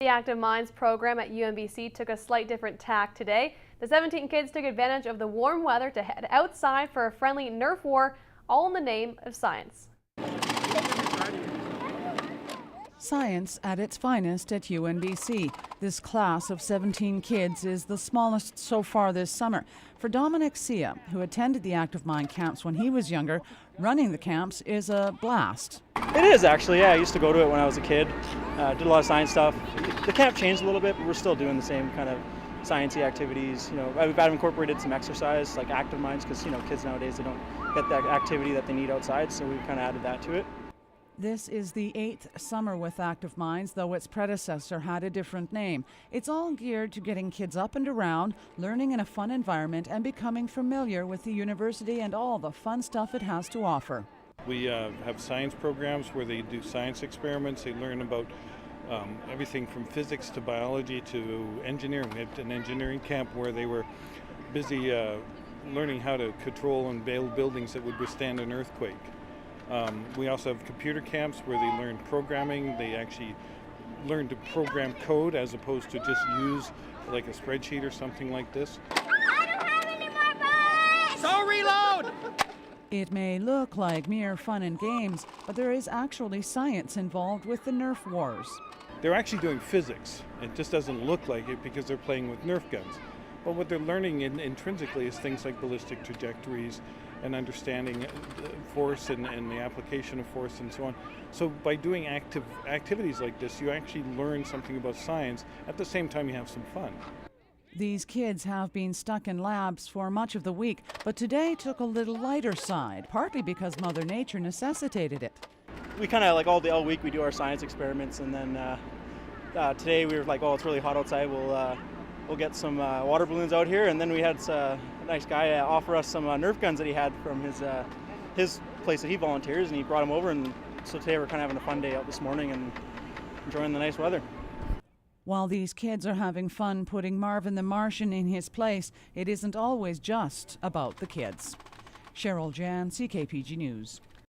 The Active Minds program at UNBC took a slight different tack today. The 17 kids took advantage of the warm weather to head outside for a friendly Nerf War, all in the name of science. Science at its finest at UNBC. This class of 17 kids is the smallest so far this summer. For Dominic Sia, who attended the Active Mind camps when he was younger, running the camps is a blast. It is actually, yeah. I used to go to it when I was a kid. Did a lot of science stuff. The camp changed a little bit, but we're still doing the same kind of sciencey activities. You know, we've incorporated some exercise, like Active Minds, because kids nowadays, they don't get that activity that they need outside, so we've kind of added that to it. This is the 8th summer with Active Minds, though its predecessor had a different name. It's all geared to getting kids up and around, learning in a fun environment, and becoming familiar with the university and all the fun stuff it has to offer. We have science programs where they do science experiments. They learn about everything from physics to biology to engineering. We had an engineering camp where they were busy learning how to control and build buildings that would withstand an earthquake. We also have computer camps where they learn programming. They actually learn to program code as opposed to just use like a spreadsheet or something like this. I don't have any more bullets! So reload! It may look like mere fun and games, but there is actually science involved with the Nerf Wars. They're actually doing physics. It just doesn't look like it because they're playing with Nerf guns. But what they're learning intrinsically is things like ballistic trajectories and understanding force and the application of force and so on. So by doing activities like this, you actually learn something about science. At the same time, you have some fun. These kids have been stuck in labs for much of the week, but today took a little lighter side, partly because Mother Nature necessitated it. We kind of all week we do our science experiments, and then today we were like, oh, it's really hot outside. We'll get some water balloons out here, and then we had a nice guy offer us some Nerf guns that he had from his place that he volunteers, and he brought them over, and so today we're kind of having a fun day out this morning and enjoying the nice weather. While these kids are having fun putting Marvin the Martian in his place, it isn't always just about the kids. Cheryl Jan, CKPG News.